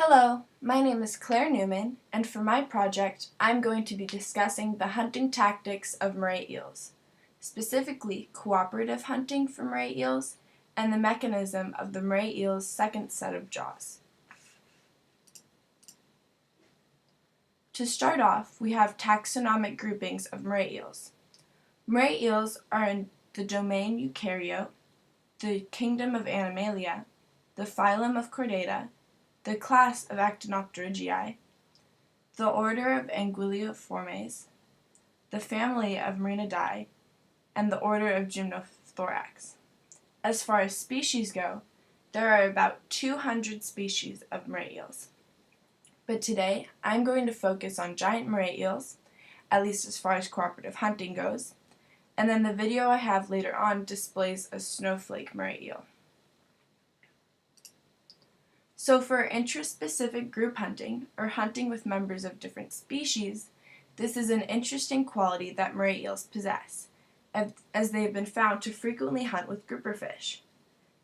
Hello, my name is Claire Newman, and for my project, I'm going to be discussing the hunting tactics of moray eels, specifically cooperative hunting for moray eels and the mechanism of the moray eel's second set of jaws. To start off, we have taxonomic groupings of moray eels. Moray eels are in the domain Eukaryote, the kingdom of Animalia, the phylum of Chordata, the class of Actinopterygii, the order of Anguilliformes, the family of Marinidae, and the order of Gymnothorax. As far as species go, there are about 200 species of moray eels. But today, I'm going to focus on giant moray eels, at least as far as cooperative hunting goes, and then the video I have later on displays a snowflake moray eel. So for interest-specific group hunting, or hunting with members of different species, this is an interesting quality that moray eels possess, as they have been found to frequently hunt with grouper fish.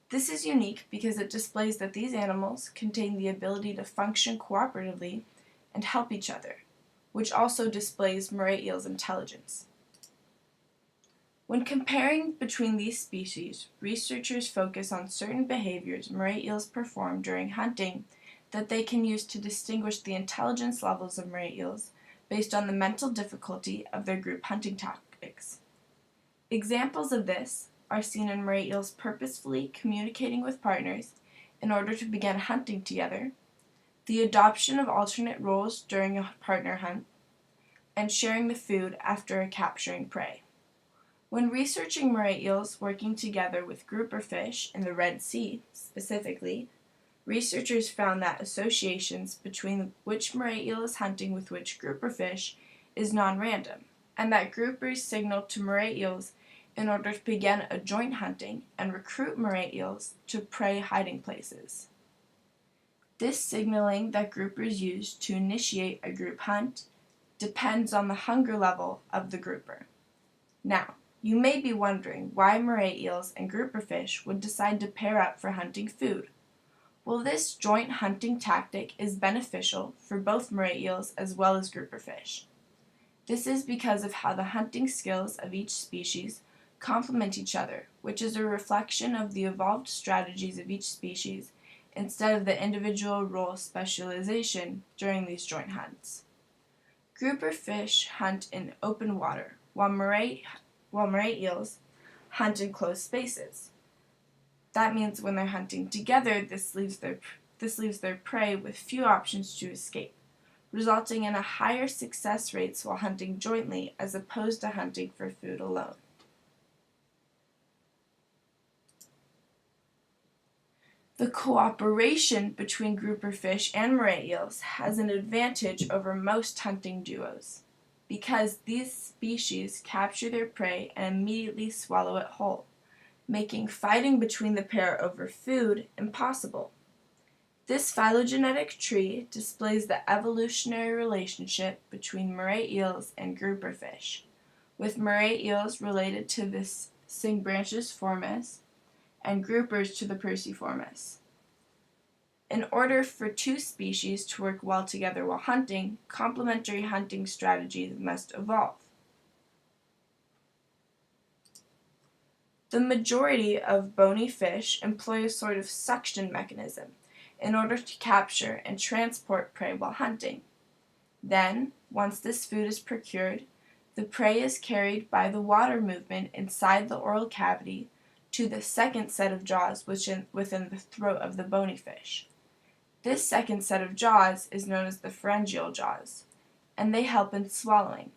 This is unique because it displays that these animals contain the ability to function cooperatively and help each other, which also displays moray eels' intelligence. When comparing between these species, researchers focus on certain behaviors moray eels perform during hunting that they can use to distinguish the intelligence levels of moray eels based on the mental difficulty of their group hunting tactics. Examples of this are seen in moray eels purposefully communicating with partners in order to begin hunting together, the adoption of alternate roles during a partner hunt, and sharing the food after capturing prey. When researching moray eels working together with grouper fish in the Red Sea, specifically, researchers found that associations between which moray eel is hunting with which grouper fish is non-random, and that groupers signal to moray eels in order to begin a joint hunting and recruit moray eels to prey hiding places. This signaling that groupers use to initiate a group hunt depends on the hunger level of the grouper. Now, you may be wondering why moray eels and grouper fish would decide to pair up for hunting food. Well, this joint hunting tactic is beneficial for both moray eels as well as grouper fish. This is because of how the hunting skills of each species complement each other, which is a reflection of the evolved strategies of each species instead of the individual role specialization during these joint hunts. Grouper fish hunt in open water, while moray eels hunt in closed spaces. That means when they're hunting together, this leaves their prey with few options to escape, resulting in a higher success rates while hunting jointly as opposed to hunting for food alone. The cooperation between grouper fish and moray eels has an advantage over most hunting duos, because these species capture their prey and immediately swallow it whole, making fighting between the pair over food impossible. This phylogenetic tree displays the evolutionary relationship between moray eels and grouper fish, with moray eels related to the Synbranchiformes and groupers to the Perciformes. In order for two species to work well together while hunting, complementary hunting strategies must evolve. The majority of bony fish employ a sort of suction mechanism in order to capture and transport prey while hunting. Then, once this food is procured, the prey is carried by the water movement inside the oral cavity to the second set of jaws within the throat of the bony fish. This second set of jaws is known as the pharyngeal jaws, and they help in swallowing.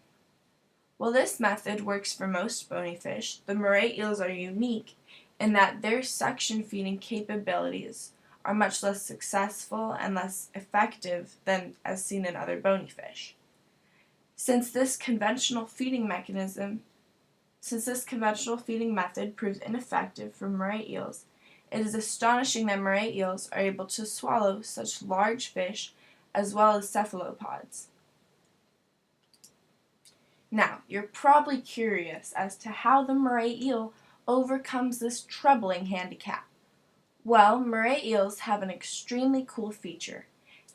While this method works for most bony fish, the moray eels are unique in that their suction feeding capabilities are much less successful and less effective than as seen in other bony fish. Since this conventional feeding method proves ineffective for moray eels, it is astonishing that moray eels are able to swallow such large fish as well as cephalopods. Now, you're probably curious as to how the moray eel overcomes this troubling handicap. Well, moray eels have an extremely cool feature,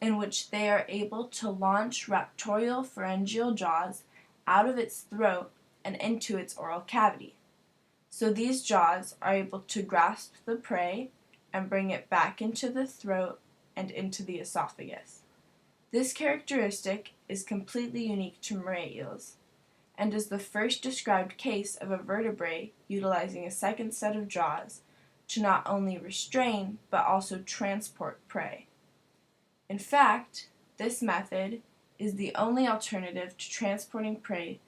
in which they are able to launch raptorial pharyngeal jaws out of its throat and into its oral cavity. So these jaws are able to grasp the prey and bring it back into the throat and into the esophagus. This characteristic is completely unique to moray eels and is the first described case of a vertebrate utilizing a second set of jaws to not only restrain but also transport prey. In fact, this method is the only alternative to transporting prey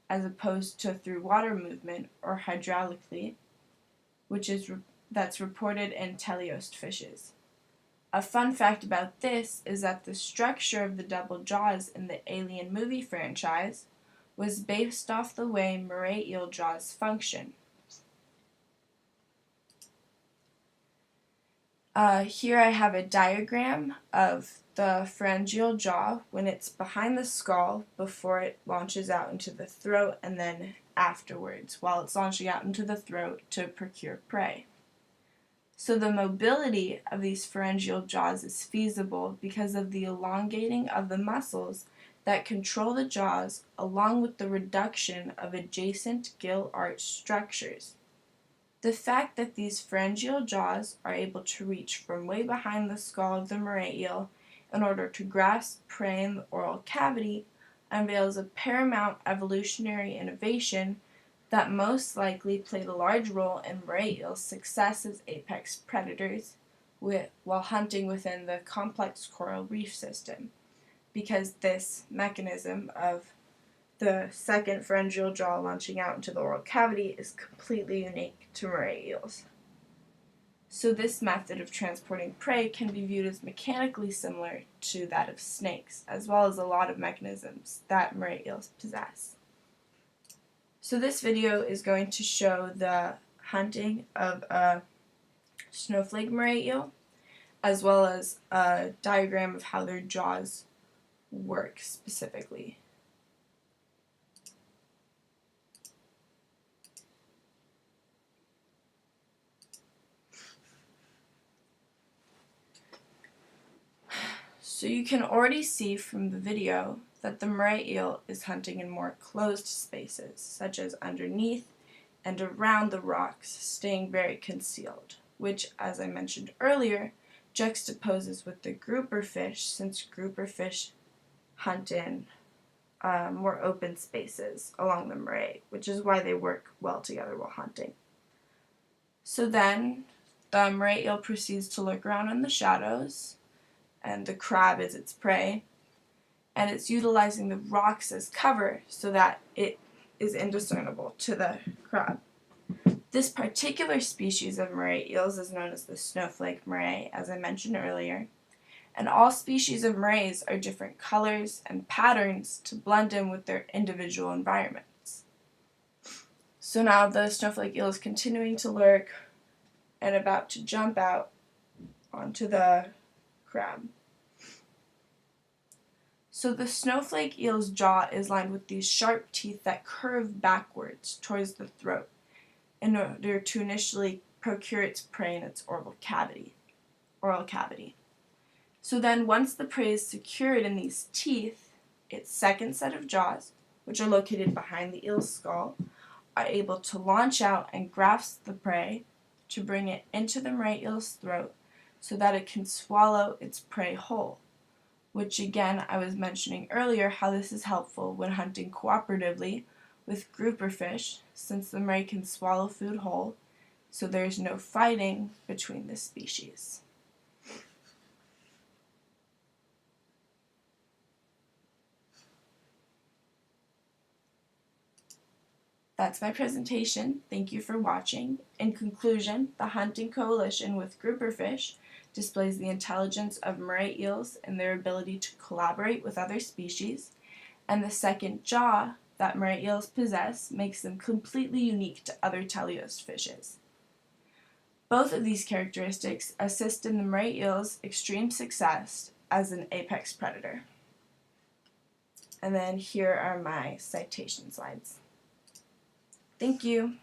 as opposed to through water movement or hydraulically, that's reported in teleost fishes. A fun fact about this is that the structure of the double jaws in the Alien movie franchise was based off the way moray eel jaws function. Here I have a diagram of the pharyngeal jaw when it's behind the skull before it launches out into the throat, and then afterwards while it's launching out into the throat to procure prey. So the mobility of these pharyngeal jaws is feasible because of the elongating of the muscles that control the jaws along with the reduction of adjacent gill arch structures. The fact that these pharyngeal jaws are able to reach from way behind the skull of the moray eel in order to grasp prey in the oral cavity unveils a paramount evolutionary innovation that most likely played a large role in moray eels' success as apex predators while hunting within the complex coral reef system, because this mechanism of the second pharyngeal jaw launching out into the oral cavity is completely unique to moray eels. So this method of transporting prey can be viewed as mechanically similar to that of snakes, as well as a lot of mechanisms that moray eels possess. So this video is going to show the hunting of a snowflake moray eel, as well as a diagram of how their jaws work specifically. So you can already see from the video that the moray eel is hunting in more closed spaces, such as underneath and around the rocks, staying very concealed, which, as I mentioned earlier, juxtaposes with the grouper fish, since grouper fish hunt in more open spaces along the moray, which is why they work well together while hunting. So then the moray eel proceeds to look around in the shadows, and the crab is its prey, and it's utilizing the rocks as cover so that it is indiscernible to the crab. This particular species of moray eels is known as the snowflake moray, as I mentioned earlier, and all species of morays are different colors and patterns to blend in with their individual environments. So now the snowflake eel is continuing to lurk and about to jump out onto the crab. So the snowflake eel's jaw is lined with these sharp teeth that curve backwards towards the throat in order to initially procure its prey in its oral cavity. So then once the prey is secured in these teeth, its second set of jaws, which are located behind the eel's skull, are able to launch out and grasp the prey to bring it into the moray eel's throat so that it can swallow its prey whole, which again I was mentioning earlier how this is helpful when hunting cooperatively with grouper fish, since the moray can swallow food whole, so there's no fighting between the species. That's my presentation. Thank you for watching. In conclusion, the hunting coalition with grouper fish displays the intelligence of moray eels and their ability to collaborate with other species, and the second jaw that moray eels possess makes them completely unique to other teleost fishes. Both of these characteristics assist in the moray eel's extreme success as an apex predator. And then here are my citation slides. Thank you.